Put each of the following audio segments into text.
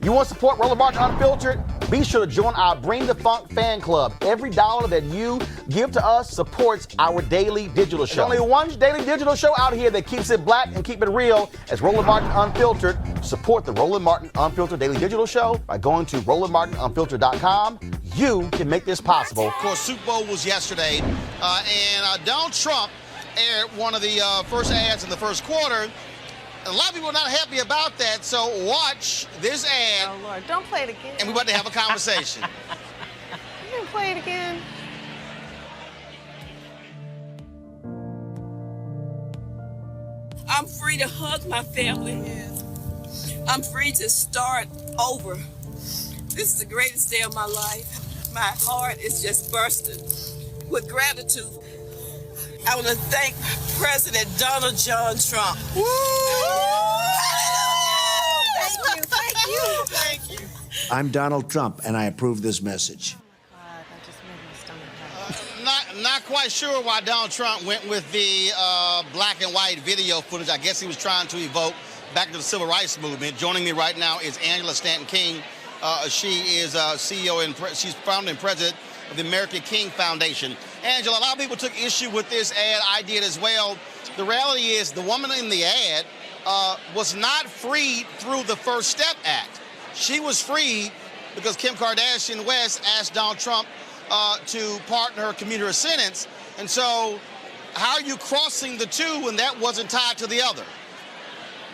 You want to support Roland Martin Unfiltered? Be sure to join our Bring the Funk fan club. Every dollar that you give to us supports our daily digital show. There's only one daily digital show out here that keeps it black and keep it real as Roland Martin Unfiltered. Support the Roland Martin Unfiltered daily digital show by going to RolandMartinUnfiltered.com. You can make this possible. Of course, Super Bowl was yesterday, and Donald Trump aired one of the first ads in the first quarter. A lot of people are not happy about that, so watch this ad. Oh, Lord, don't play it again. And we're about to have a conversation. You can play it again. I'm free to hug my family. I'm free to start over. This is the greatest day of my life. My heart is just bursting with gratitude. I want to thank President Donald John Trump. Woo! Thank you, thank you. Thank you. I'm Donald Trump, and I approve this message. That just made my stomach hurt. Not quite sure why Donald Trump went with the black and white video footage. I guess he was trying to evoke back to the civil rights movement. Joining me right now is Angela Stanton-King. She is CEO and she's founder and president of the American King Foundation. Angela, a lot of people took issue with this ad. I did as well. The reality is the woman in the ad was not freed through the First Step Act. She was freed because Kim Kardashian West asked Donald Trump to pardon her, commute her sentence. And so how are you crossing the two when that wasn't tied to the other?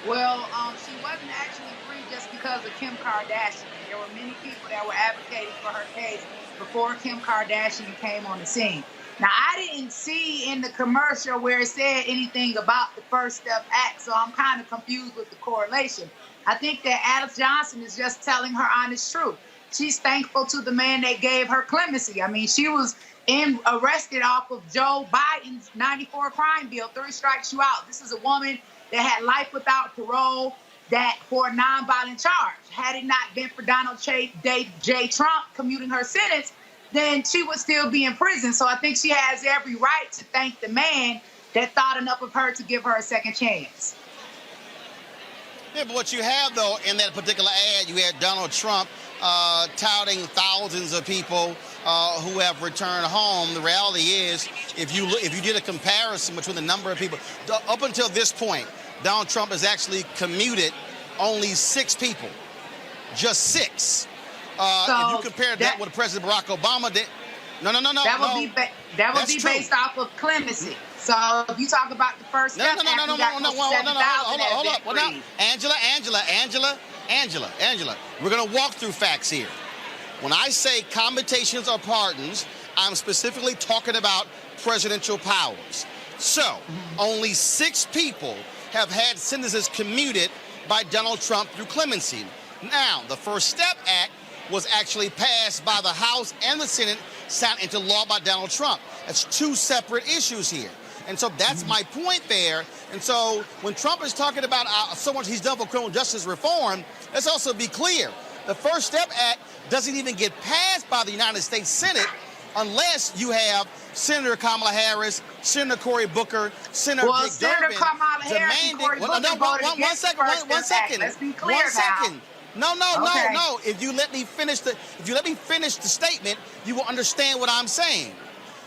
Well, she wasn't actually free just because of Kim Kardashian. There were many people that were advocating for her case before Kim Kardashian came on the scene. Now, I didn't see in the commercial where it said anything about the First Step Act, so I'm kind of confused with the correlation. I think that Alice Johnson is just telling her honest truth. She's thankful to the man that gave her clemency. I mean, she was arrested off of Joe Biden's 94 crime bill, 3 strikes you out. This is a woman that had life without parole, that for a nonviolent charge. Had it not been for Donald J. Trump commuting her sentence, then she would still be in prison. So I think she has every right to thank the man that thought enough of her to give her a second chance. Yeah, but what you have, though, in that particular ad, you had Donald Trump touting thousands of people who have returned home. The reality is, if you did a comparison between the number of people, up until this point, Donald Trump has actually commuted only 6 people. Just 6. If you compare that with President Barack Obama, no. That would be based off of clemency. So if you talk about the First Step Act, hold up. Well, now, Angela, we're going to walk through facts here. When I say commutations or pardons, I'm specifically talking about presidential powers. So only 6 people have had sentences commuted by Donald Trump through clemency. Now, the First Step Act was actually passed by the House and the Senate, signed into law by Donald Trump. That's 2 separate issues here. And so that's my point there. And so when Trump is talking about so much he's done for criminal justice reform, let's also be clear. The First Step Act doesn't even get passed by the United States Senate unless you have Senator Kamala Harris, Senator Cory Booker, Senator Dick Senator Durbin Kamala Harris and Cory Booker voted against the First Step Act. Let's be clear now. No. If you let me finish the statement, you will understand what I'm saying.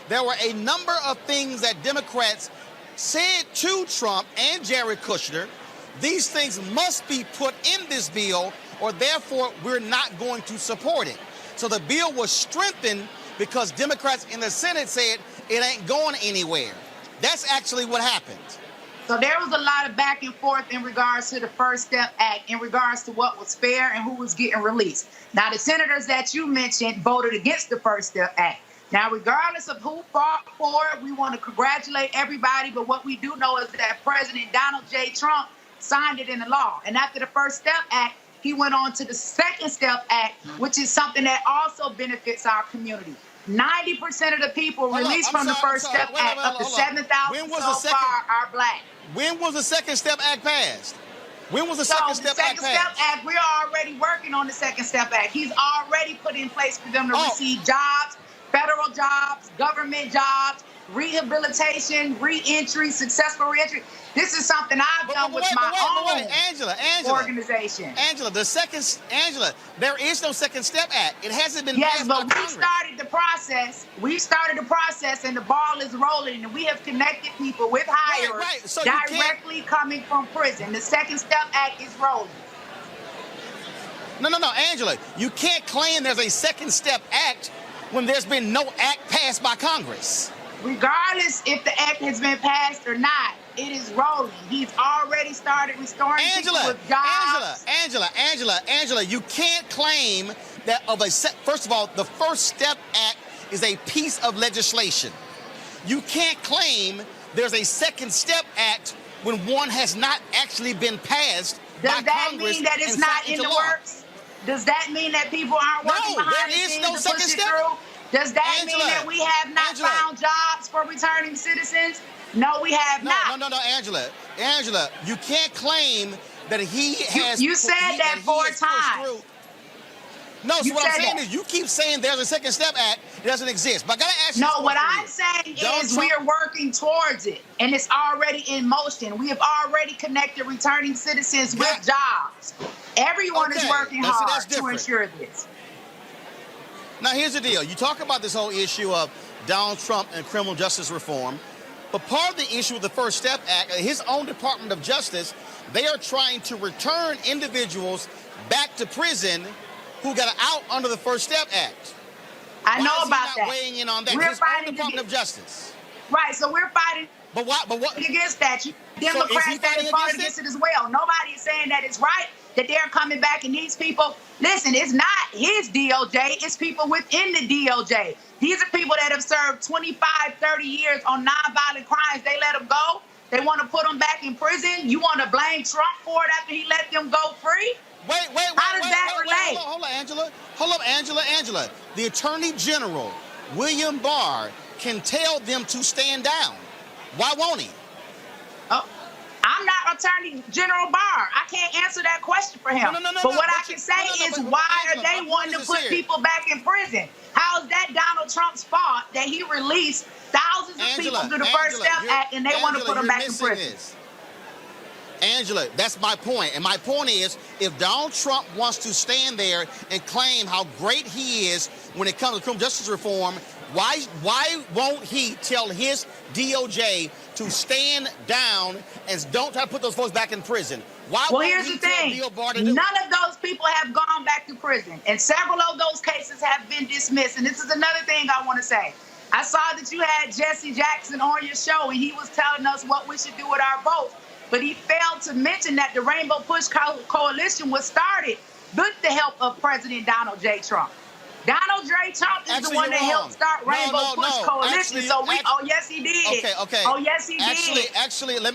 There were a number of things that Democrats said to Trump and Jared Kushner. These things must be put in this bill, or therefore we're not going to support it. So the bill was strengthened because Democrats in the Senate said it ain't going anywhere. That's actually what happened. So there was a lot of back and forth in regards to the First Step Act, in regards to what was fair and who was getting released. Now, the senators that you mentioned voted against the First Step Act. Now, regardless of who fought for it, we want to congratulate everybody. But what we do know is that President Donald J. Trump signed it into law. And after the First Step Act, he went on to the Second Step Act, which is something that also benefits our community. 90% of the people released from the First Step Act, up to 7,000 so far, are black. When was the Second Step Act passed? When was the Second Step Act passed? The Second Step Act, we're already working on the Second Step Act. He's already put in place for them to receive jobs, federal jobs, government jobs. rehabilitation, re-entry, successful re-entry. This is something I've done with my own Angela, organization. Angela, there is no Second Step Act. It hasn't been Yes, passed by but we Congress. started the process. We started the process, and the ball is rolling, and we have connected people with hires Right. So directly coming from prison. The Second Step Act is rolling. No, Angela, you can't claim there's a Second Step Act when there's been no act passed by Congress. Regardless if the act has been passed or not, it is rolling. He's already started restoring people with jobs. Angela, you can't claim that first of all, the First Step Act is a piece of legislation. You can't claim there's a Second Step Act when one has not actually been passed by Congress. Does that mean that it's not in the works? Does that mean that people aren't working behind the scenes to push it through? Does that mean that we have not found jobs for returning citizens? No, we have not. No, Angela, you can't claim that he has. You said that 4 times. No, so what I'm saying is you keep saying there's a Second Step Act. It doesn't exist. But I gotta ask you. No, what I'm saying is we are working towards it, and it's already in motion. We have already connected returning citizens with jobs. Everyone is working hard to ensure this. Now, here's the deal. You talk about this whole issue of Donald Trump and criminal justice reform, but part of the issue with the First Step Act, his own Department of Justice, they are trying to return individuals back to prison who got out under the First Step Act. I know about that. Weighing in on that. We're his fighting own Department of Justice. Right, so we're fighting. But what against that? Democrats that are fighting against it as well. Nobody is saying that it's right that they're coming back, and these people, listen, it's not his DOJ, it's people within the DOJ. These are people that have served 25, 30 years on nonviolent crimes. They let them go. They want to put them back in prison. You want to blame Trump for it after he let them go free? Wait. How does that relate? Hold on, Angela. The Attorney General, William Barr, can tell them to stand down. Why won't he? Oh, I'm not Attorney General Barr. I can't answer that question for him. But what I can say is, why are they wanting to put people back in prison? How is that Donald Trump's fault that he released thousands of people through the First Step Act and they want to put them back in prison? Angela, that's my point. And my point is, if Donald Trump wants to stand there and claim how great he is when it comes to criminal justice reform, why won't he tell his DOJ to stand down and don't try to put those folks back in prison? Well, here's the thing. None of those people have gone back to prison, and several of those cases have been dismissed. And this is another thing I want to say. I saw that you had Jesse Jackson on your show, and he was telling us what we should do with our votes. But he failed to mention that the Rainbow Push Coalition was started with the help of President Donald J. Trump. Donald J. Trump is the one that helped start Rainbow Push Coalition. Yes, he did. Okay. Oh, yes, he did. Actually, let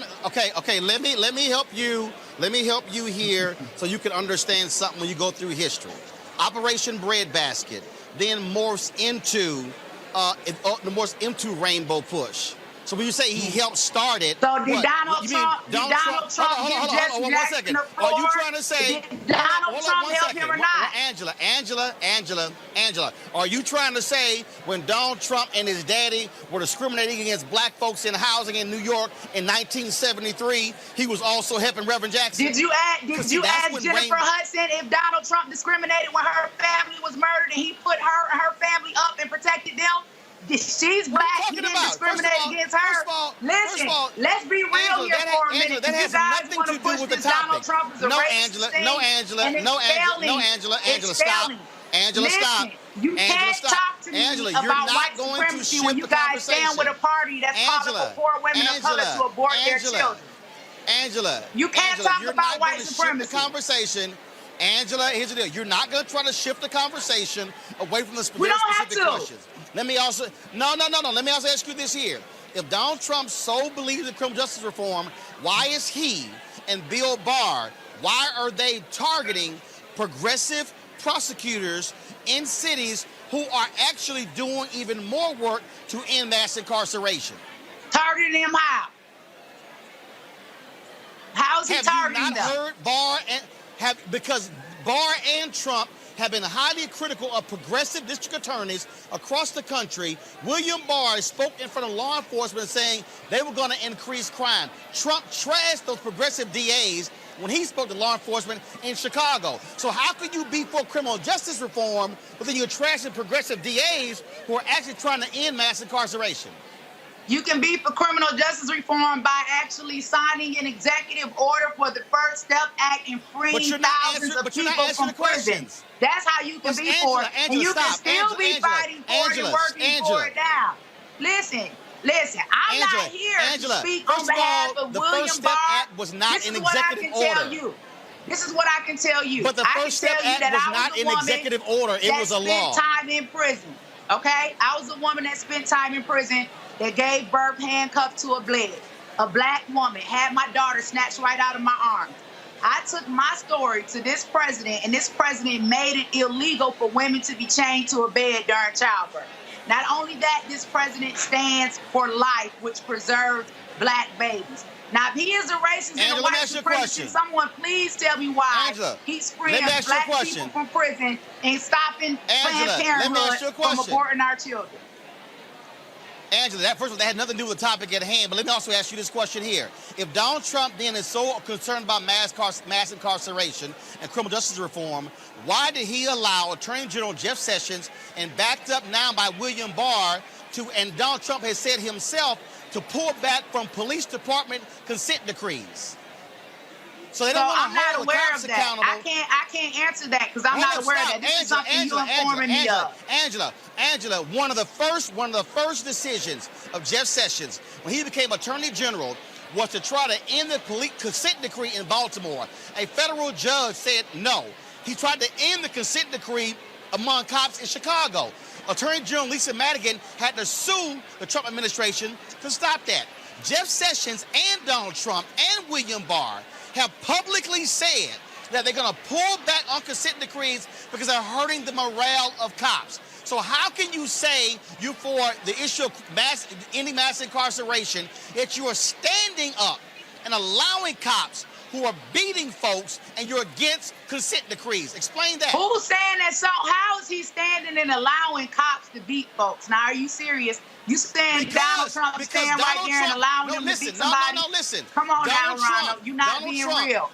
me help you. Let me help you here so you can understand something when you go through history. Operation Breadbasket then morphs into Rainbow Push. So when you say he helped start it, so did Donald Trump give Jesse Jackson the floor? Are you trying to say did Donald Trump help him or not? Angela, are you trying to say when Donald Trump and his daddy were discriminating against black folks in housing in New York in 1973, he was also helping Reverend Jackson? Did you ask Jennifer Hudson if Donald Trump discriminated when her family was murdered and he put her and her family up and protected them? She's black. He didn't discriminate against her. Listen, let's be real here for a minute. That has nothing to do with the topic. Donald Trump is a racist thing, Angela, stop. Angela, stop. You can't talk to me about white supremacy when you guys stand with a party that's calling for poor women of color to abort their children. Angela, you can't talk about white supremacy. Angela, here's the deal. You're not going to try to shift the conversation away from the specific questions. Let me also Let me also ask you this here. If Donald Trump so believes in criminal justice reform, why is he and Bill Barr, why are they targeting progressive prosecutors in cities who are actually doing even more work to end mass incarceration? Targeting them how? How is he targeting them? Have you not heard Barr because Barr and Trump have been highly critical of progressive district attorneys across the country. William Barr spoke in front of law enforcement saying they were going to increase crime. Trump trashed those progressive DAs when he spoke to law enforcement in Chicago. So how can you be for criminal justice reform, but then you're trashing progressive DAs who are actually trying to end mass incarceration? You can be for criminal justice reform by actually signing an executive order for the First Step Act and freeing thousands of people from prison. That's how you can be for it. And you can still be fighting for it and working for it now. Listen, I'm not here to speak on behalf of William Barr. Was not an executive order. This is what I can tell you. But the First Step Act was not an executive order. It was a law. Spent time in prison. Okay? I was a woman that spent time in prison that gave birth handcuffed to a black woman, had my daughter snatched right out of my arms. I took my story to this president, and this president made it illegal for women to be chained to a bed during childbirth. Not only that, this president stands for life, which preserves black babies. Now, if he is a racist and a white supremacist, someone please tell me why he's freeing black people from prison and stopping Planned Parenthood from aborting our children. Angela, first of all, that had nothing to do with the topic at hand, but let me also ask you this question here. If Donald Trump then is so concerned about mass incarceration and criminal justice reform, why did he allow Attorney General Jeff Sessions, and backed up now by William Barr, and Donald Trump has said himself, to pull back from police department consent decrees? So they don't want to hold the cops accountable. I can't answer that because I'm not aware of that. This is something you're informing me of. Angela, one of the first decisions of Jeff Sessions when he became Attorney General was to try to end the police consent decree in Baltimore. A federal judge said no. He tried to end the consent decree among cops in Chicago. Attorney General Lisa Madigan had to sue the Trump administration to stop that. Jeff Sessions and Donald Trump and William Barr have publicly said that they're going to pull back on consent decrees because they're hurting the morale of cops. So how can you say you're for the issue of ending mass incarceration, yet you are standing up and allowing cops who are beating folks, and you're against consent decrees? Explain that. Who's saying that? So how is he standing and allowing cops to beat folks? Now, are you serious? You saying Donald Trump stand right there and allowing them to beat somebody? No, listen. Come on now, Ronald. You're not being real.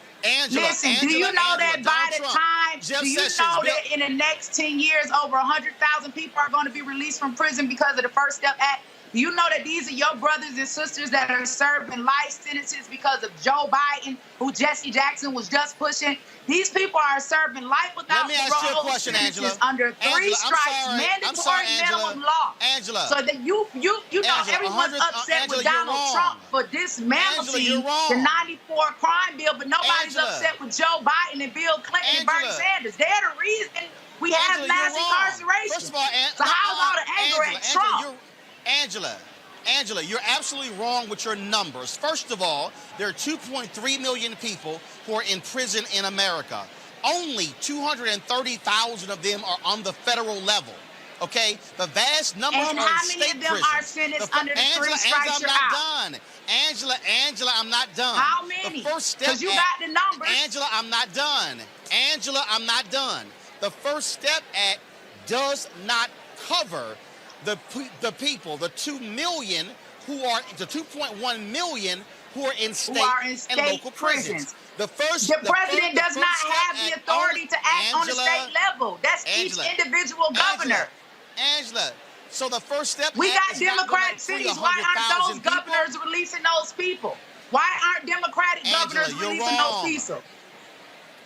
Listen, do you know that by the time, do you know that in the next 10 years, over 100,000 people are going to be released from prison because of the First Step Act? Do you know that these are your brothers and sisters that are serving life sentences because of Joe Biden, who Jesse Jackson was just pushing? These people are serving life without parole sentences under 3 strikes, mandatory minimum law. Angela. So that you know everyone's upset with Donald Trump for dismantling the 94 crime bill, but nobody's upset with Joe Biden and Bill Clinton and Bernie Sanders. They're the reason we have mass incarceration. First of all, so how's all the anger at Trump? Angela, you're absolutely wrong with your numbers. First of all, there are 2.3 million people who are in prison in America. Only 230,000 of them are on the federal level. Okay? The vast numbers are in state prison. And how many of them are sentenced under the 3 strikes you're out? Angela, I'm not done. How many? Because you got the numbers. Angela, I'm not done. The First Step Act does not cover the people, the 2 million who are, the 2.1 million who are in state and local prisons. The president does not have the authority to act on the state level. That's each individual governor. Angela, so the First Step Act, we got Democratic cities. Why aren't those governors releasing those people? Why aren't Democratic governors releasing those people?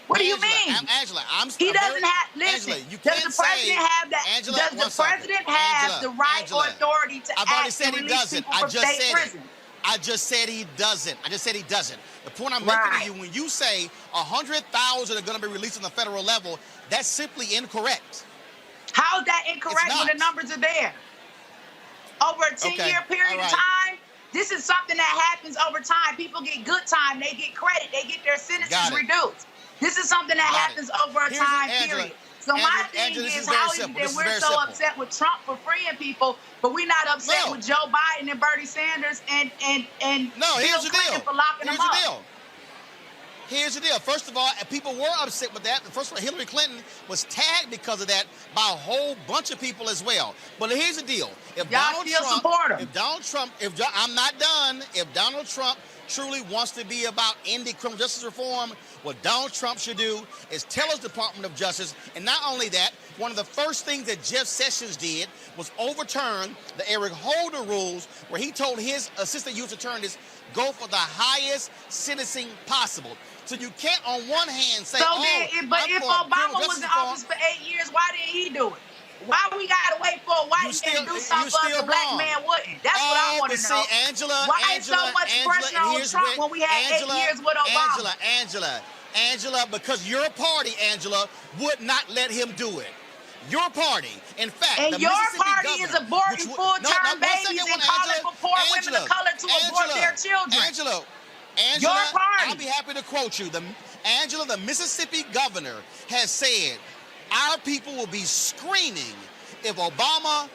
What do you mean? Angela, he doesn't have. Listen, does the president have the? Does the president have the right or authority to act and release people from state prison? I just said he doesn't. The point I'm making to you, when you say 100,000 are going to be released on the federal level, that's simply incorrect. How is that incorrect when the numbers are there? Over a 10-year period of time, this is something that happens over time. People get good time, they get credit, they get their sentences reduced. This is something that happens over a time period. So my thing is, how is it that we're so upset with Trump for freeing people, but we're not upset with Joe Biden and Bernie Sanders and Bill Clinton for locking them up? Here's the deal. First of all, people were upset with that. First of all, Hillary Clinton was tagged because of that by a whole bunch of people as well. But here's the deal. If I'm not done. If Donald Trump truly wants to be about ending criminal justice reform, what Donald Trump should do is tell his Department of Justice, and not only that, one of the first things that Jeff Sessions did was overturn the Eric Holder rules, where he told his assistant U.S. attorneys, go for the highest sentencing possible. So you can't, on one hand, say, if Obama was in office for 8 years, why didn't he do it? Why we gotta wait for a white man to do something for us, a black man wouldn't? That's what I want to know. Why is so much pressure on Trump when we had 8 years with Obama? Angela, because your party, Angela, would not let him do it. Your party, in fact, and your party is aborting full-term babies and calling for poor women of color to abort their children. Angela, your party. I'll be happy to quote you. Angela, the Mississippi governor, has said, our people will be screaming if Obama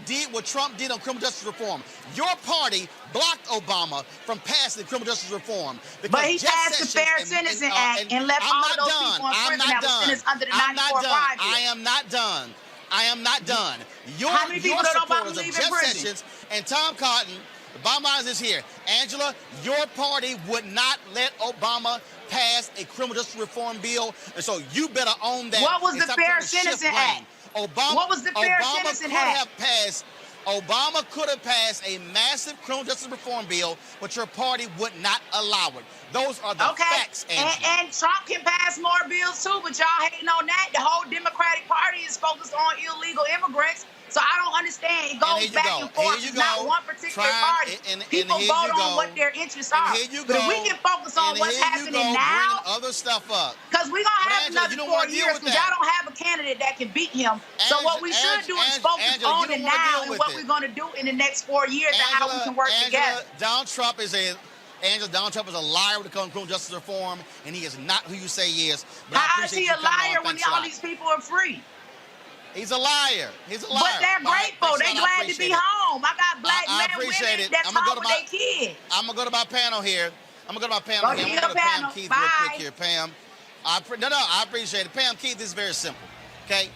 did what Trump did on criminal justice reform. Your party blocked Obama from passing criminal justice reform. But he passed the Fair Sentencing Act and left all of those people in prison that was sentenced under the 94 Crime Bill. I am not done. How many people don't supporters believe of in Jeff prison? Sessions and Tom Cotton, the bottom line is here. Angela, your party would not let Obama pass a criminal justice reform bill, and so you better own that. What was the Fair Sentencing Act? What was the Fair Sentencing Act? Obama could have passed a massive criminal justice reform bill, but your party would not allow it. Those are the facts, Angela. And Trump can pass more bills too, but y'all hating on that. The whole Democratic Party is focused on illegal immigrants. So I don't understand. It goes back and forth. It's not one particular party. People vote on what their interests are. But if we can focus on what's happening now, other stuff up. Because we're going to have another 4 years because y'all don't have a candidate that can beat him. So what we should do is focus on the now and what we're going to do in the next 4 years and how we can work together. Donald Trump is a liar when it comes to criminal justice reform, and he is not who you say he is. How is he a liar when all these people are free? He's a liar. He's a liar. But they're grateful. They're glad to be home. I got black men and women that's home with their kids. I'm going to go to my panel here. I'm going to go to Pam Keith real quick here, Pam. I appreciate it. Pam Keith, this is very simple, okay?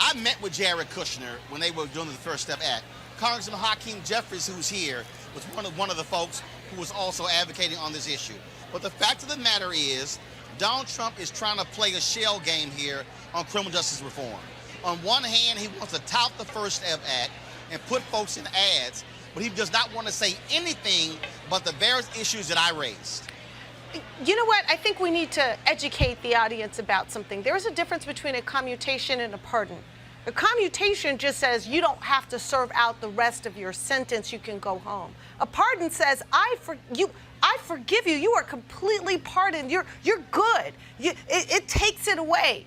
I met with Jared Kushner when they were doing the First Step Act. Congressman Hakeem Jeffries, who's here, was one of the folks who was also advocating on this issue. But the fact of the matter is, Donald Trump is trying to play a shell game here on criminal justice reform. On one hand, he wants to tout the First Step Act and put folks in ads, but he does not want to say anything but the various issues that I raised. You know what? I think we need to educate the audience about something. There is a difference between a commutation and a pardon. A commutation just says you don't have to serve out the rest of your sentence. You can go home. A pardon says, I forgive you. You are completely pardoned. You're good. It takes it away.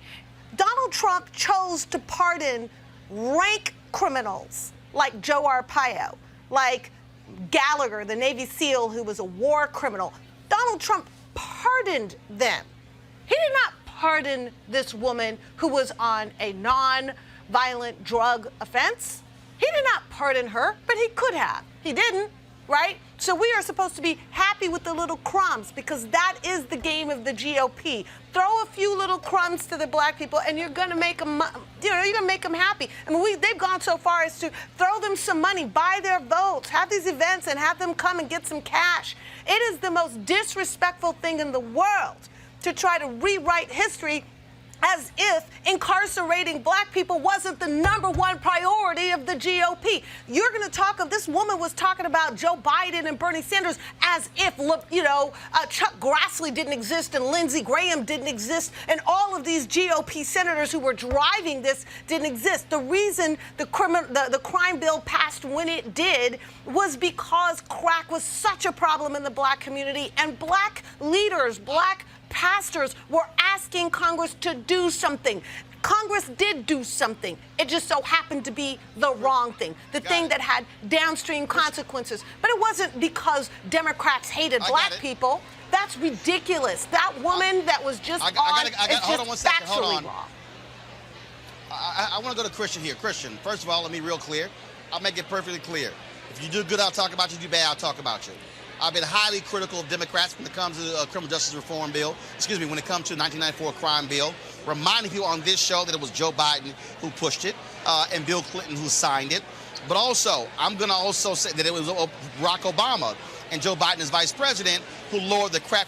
Donald Trump chose to pardon rank criminals like Joe Arpaio, like Gallagher, the Navy SEAL who was a war criminal. Donald Trump pardoned them. He did not pardon this woman who was on a non-violent drug offense. He did not pardon her, but he could have. He didn't, right? So we are supposed to be happy with the little crumbs because that is the game of the GOP. Throw a few little crumbs to the black people and you're going to make them, you're going to make them happy. I mean, they've gone so far as to throw them some money, buy their votes, have these events and have them come and get some cash. It is the most disrespectful thing in the world to try to rewrite history as if incarcerating black people wasn't the #1 priority of the GOP. You're going to talk of this woman was talking about Joe Biden and Bernie Sanders as if, Chuck Grassley didn't exist and Lindsey Graham didn't exist and all of these GOP senators who were driving this didn't exist. The reason the crime bill passed when it did was because crack was such a problem in the black community and black leaders, black pastors were asking Congress to do something. Congress did do something. It just so happened to be the wrong thing, the thing that had downstream consequences. But it wasn't because Democrats hated black people. That's ridiculous. That woman that was just hold on one second. Hold on. Wrong. I want to go to Christian here. Christian, first of all, let me be real clear. I'll make it perfectly clear. If you do good, I'll talk about you. Do bad, I'll talk about you. I've been highly critical of Democrats when it comes to the criminal justice reform bill. Excuse me, when it comes to the 1994 crime bill. Reminding people on this show that it was Joe Biden who pushed it and Bill Clinton who signed it. But also, I'm going to also say that it was Barack Obama and Joe Biden as vice president who lowered the crack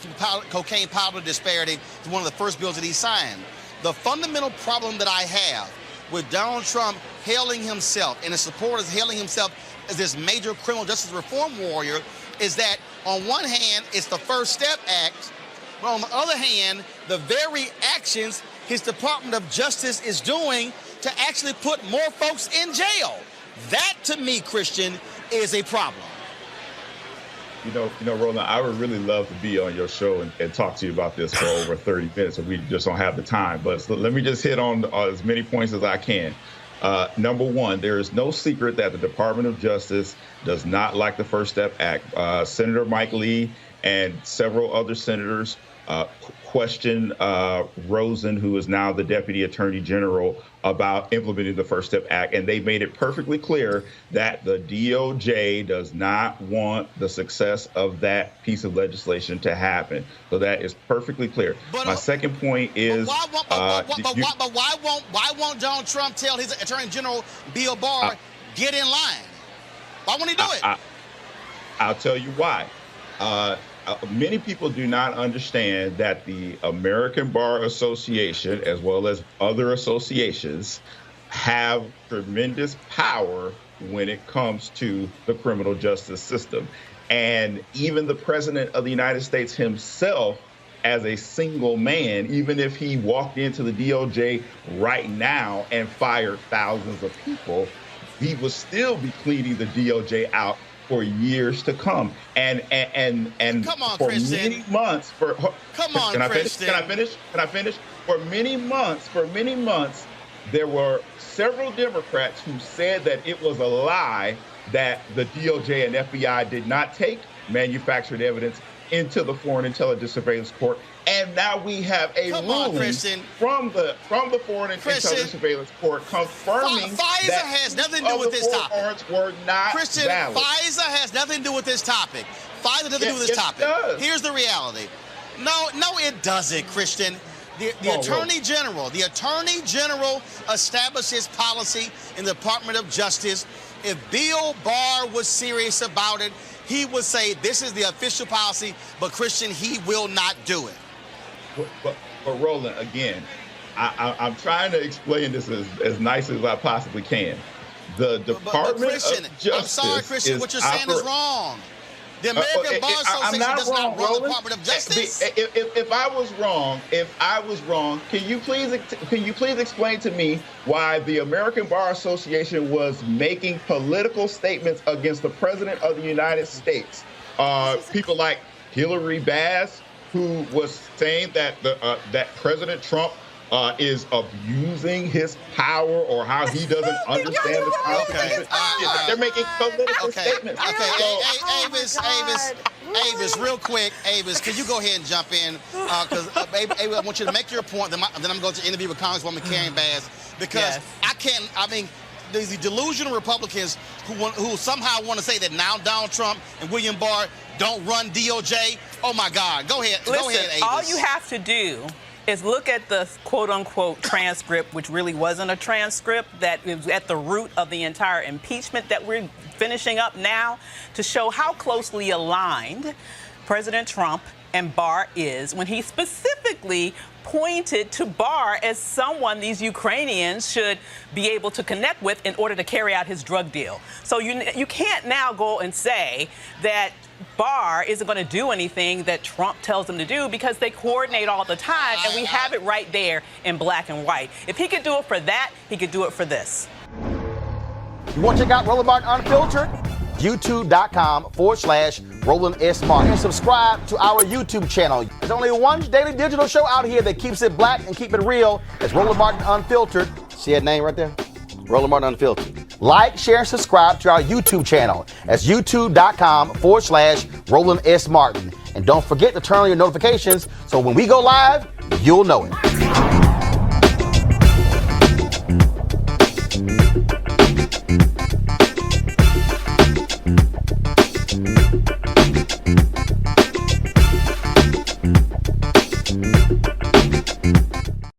cocaine powder disparity to one of the first bills that he signed. The fundamental problem that I have with Donald Trump hailing himself and his supporters hailing himself as this major criminal justice reform warrior is that on one hand, it's the First Step Act, but on the other hand, the very actions his Department of Justice is doing to actually put more folks in jail. That, to me, Christian, is a problem. You know, Roland, I would really love to be on your show and talk to you about this for over 30 minutes, and we just don't have the time. But let me just hit on as many points as I can. Number one, there is no secret that the Department of Justice does not like the First Step Act. Senator Mike Lee and several other senators questioned Rosen, who is now the Deputy Attorney General, about implementing the First Step Act. And they made it perfectly clear that the DOJ does not want the success of that piece of legislation to happen. So that is perfectly clear. But, my second point is... Why won't Donald Trump tell his Attorney General, Bill Barr, get in line? Why won't he do it? I'll tell you why. Many people do not understand that the American Bar Association, as well as other associations, have tremendous power when it comes to the criminal justice system. And even the President of the United States himself, as a single man, even if he walked into the DOJ right now and fired thousands of people, he would still be cleaning the DOJ out for years to come, and come on, for Christian. many months. Come on, Christian. Can I finish? For many months, there were several Democrats who said that it was a lie that the DOJ and FBI did not take manufactured evidence into the Foreign Intelligence Surveillance Court. And now we have a ruling from the Foreign Intelligence Surveillance Court confirming FISA that has nothing to do with this topic. Warrants were not Christian, valid. FISA has nothing to do with this topic. FISA doesn't do with this topic. Here's the reality. No, it doesn't, Christian. The Attorney General establishes policy in the Department of Justice. If Bill Barr was serious about it, he would say this is the official policy, but Christian, he will not do it. But Roland, again, I'm trying to explain this as nicely as I possibly can. The Department of Justice. I'm sorry, Christian, what you're saying is wrong. The American Bar Association does not run the Department of Justice. If I was wrong, can you please explain to me why the American Bar Association was making political statements against the President of the United States? People like Hillary Bass, who was saying that that President Trump is abusing his power, or how he doesn't understand the Constitution. They're making political statements. Avis, real quick, Avis, can you go ahead and jump in? Because I want you to make your point. Then I'm going to interview with Congresswoman Karen Bass, because the delusional Republicans who somehow want to say that now Donald Trump and William Barr don't run DOJ. Oh my God, go ahead. Listen, go ahead, Avis. all you have to do is look at the quote-unquote transcript, which really wasn't a transcript, that is at the root of the entire impeachment that we're finishing up now, to show how closely aligned President Trump and Barr is, when he specifically pointed to Barr as someone these Ukrainians should be able to connect with in order to carry out his drug deal. So you can't now go and say that Barr isn't going to do anything that Trump tells him to do, because they coordinate all the time, and we have it right there in black and white. If he could do it for that, he could do it for this. You want to check out Roland Martin Unfiltered? YouTube.com/Roland S. Martin. And subscribe to our YouTube channel. There's only one daily digital show out here that keeps it black and keep it real. It's Roland Martin Unfiltered. See that name right there? Roland Martin Unfiltered. Like, share, and subscribe to our YouTube channel. That's YouTube.com/Roland S. Martin. And don't forget to turn on your notifications so when we go live, you'll know it.